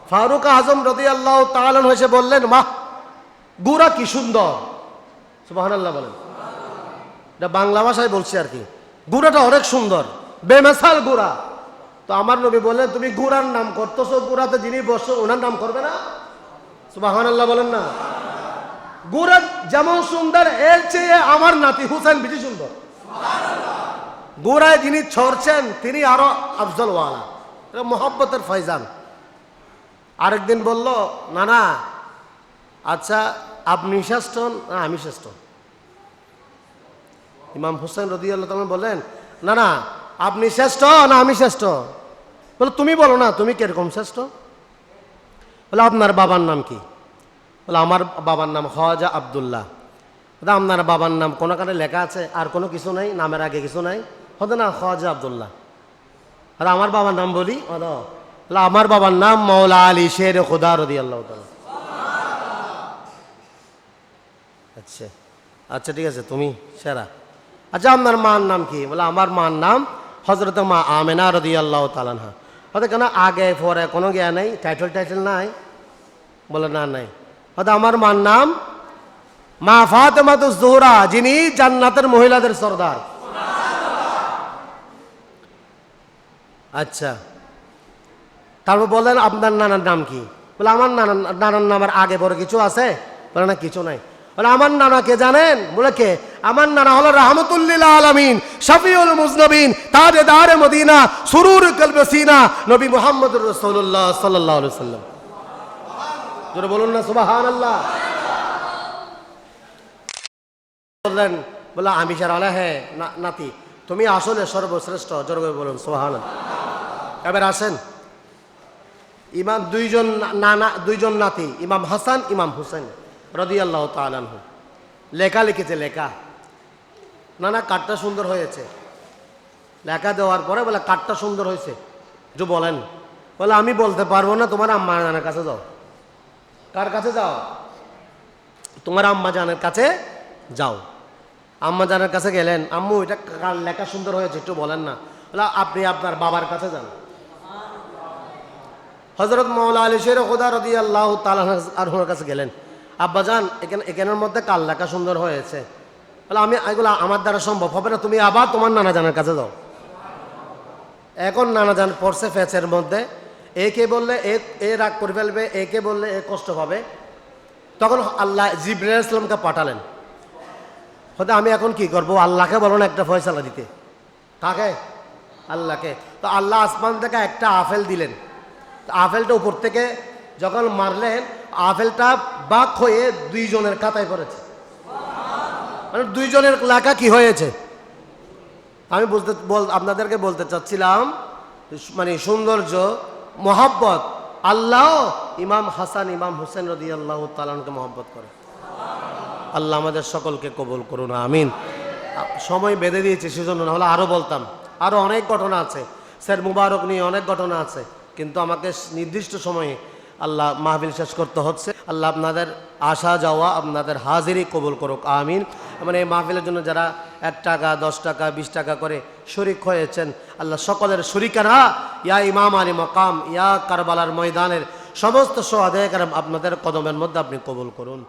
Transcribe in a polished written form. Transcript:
ফারুক আজম রাদিয়াল্লাহু তাআলা আনহু এসে বললেন, মা গুড়া কি সুন্দর। সুবহানাল্লাহ বলেন। এটা বাংলা ভাষায় বলছি আর কি। গুড়াটা অনেক সুন্দর, বেমেসাল গুড়া। তো আমার নবী বললেন, তুমি গুড়ার নাম করতেছো, গুড়াতে যিনি বসো ওনার নাম করবে না? সুবহানাল্লাহ বলেন না। গুড়া যেমন সুন্দর, এর চেয়ে আমার নাতি হুসেন বেশি সুন্দর। গুড়ায় যিনি ছড়ছেন তিনি আরো আফজল ওয়ালা, মোহাব্বতের ফয়জান। আরেকদিন বলল, না না, আচ্ছা আপনি শ্রেষ্ঠ না আমি শ্রেষ্ঠ? ইমাম হুসেন রাদিয়াল্লাহু তাআলা বললেন, না না, আপনি শ্রেষ্ঠ না আমি শ্রেষ্ঠ? বলে তুমি বলো না, তুমি কিরকম শ্রেষ্ঠ? বলে আপনার বাবার নাম কি? বলে আমার বাবার নাম খাজা আব্দুল্লাহ। বলে আপনার বাবার নাম কোনো কারণে লেখা আছে, আর কোনো কিছু নাই, নামের আগে কিছু নাই? হতো না, খাজা আব্দুল্লাহ। আর আমার বাবার নাম বলি, বলে আমার বাবার নাম মাওলা আলী শের খুদা রাদিয়াল্লাহু তাআলা। আচ্ছা আচ্ছা ঠিক আছে, তুমি সেরা। আচ্ছা আপনার মার নাম কি? বলে আমার মার নাম হযরত মা আমেনা রাদিয়াল্লাহু তাআলা আনহা। হয়তো কেন আগে পরে কোনো জ্ঞান নেই, টাইটেল নাই? বলে না নাই। হয়তো আমার মার নাম মা ফাতেমাতুজ জোহরা, যিনি জান্নাতের মহিলাদের সর্দার। আচ্ছা, তারপর বলেন আপনার নানার নাম কি? বলে আমার নানার নামের আগে পরে কিছু আছে? বলে না, কিছু নাই। বলে আমার নানা কে জানেন? বলে কে? আমার নানা হলো রাহমাতুল লিল আলামিন, শাফিউল মুজনবিন, তাজদারে মদিনা, সুরুর কলবে সিনা, নবী মুহাম্মদুর রাসূলুল্লাহ সাল্লাল্লাহু আলাইহি ওয়াসাল্লাম। জোরে বলুন না সুবহানাল্লাহ। বললেন, বলে আমি সারা হ্যাঁ নাতি, তুমি আসলে সর্বশ্রেষ্ঠ। জোরে বলুন সুবহানাল্লাহ। এবার আসেন, ইমাম দুইজন নাতি, ইমাম হাসান ইমাম হুসেন রাদিয়াল্লাহু তাআলা আনহু লেখা লিখেছে। লেখা না না, কাঠটা সুন্দর হয়েছে। লেখা দেওয়ার পরে বলে কাঠটা সুন্দর হয়েছে, যে বলেন? বলে আমি বলতে পারবো না, তোমার আম্মা জানের কাছে যাও। কার কাছে যাও? তোমার আম্মা জানের কাছে যাও। আম্মা জানের কাছে গেলেন, আম্মু এটা কার লেখা সুন্দর হয়েছে একটু বলেন না? বলে আপনি আপনার বাবার কাছে যান। হযরত মাওলা আলী শের খুদা রাদিয়াল্লাহু তাআলা আনহুর কাছে গেলেন, আব্বাজান এখানের মধ্যে কার লেখা সুন্দর হয়েছে? বলে আমি এগুলো আমার দ্বারা সম্ভব হবে না, তুমি আবার তোমার নানা জানের কাছে যাও। এখন নানা জান পড়ছে ফেচের মধ্যে, একে বললে এ রাগ করে ফেলবে, একে বললে এ কষ্ট পাবে। তখন আল্লাহ জিবরাইল আলাইহিস সালামকে পাঠালেন। হয়তো আমি এখন কি করবো? আল্লাহকে বলো না একটা ফয়সালা দিতে। কাকে? আল্লাহকে। তো আল্লাহ আসমান থেকে একটা আপেল দিলেন। আপেলটা উপর থেকে যখন মারলেন, আপেলটা বাক হয়ে দুইজনের খাতায় পড়েছে। মানে দুইজনের লেখা কি হয়েছে? আমি আপনাদেরকে বলতে চাচ্ছিলাম, মানে সৌন্দর্য, মোহাব্বত। আল্লাহ ইমাম হাসান ইমাম হুসেন রাদিয়াল্লাহু তাআলা আনহুকে মোহাব্বত করে। আল্লাহ আমাদের সকলকে কবুল করুন, আমিন। সময় বেঁধে দিয়েছে সেজন্য, না হলে আরও বলতাম। আরও অনেক ঘটনা আছে, স্যার মুবারক নিয়ে অনেক ঘটনা আছে, কিন্তু আমাকে নির্দিষ্ট সময়ে আল্লাহ মাহফিল শেষ করতে হচ্ছে। আল্লাহ আপনাদের আসা যাওয়া, আপনাদের হাজিরি কবুল করুক, আমিন। মানে এই মাহফিলের জন্য যারা 1 টাকা 10 টাকা 20 টাকা করে শরিক হয়েছেন, আল্লাহ সকলের শরিকারা ইয়া ইমাম আলী মকাম, ইয়া কারবালার ময়দানের সমস্ত সোহাদায়ে কেরাম আপনাদের কদমের মধ্যে আপনি কবুল করুন।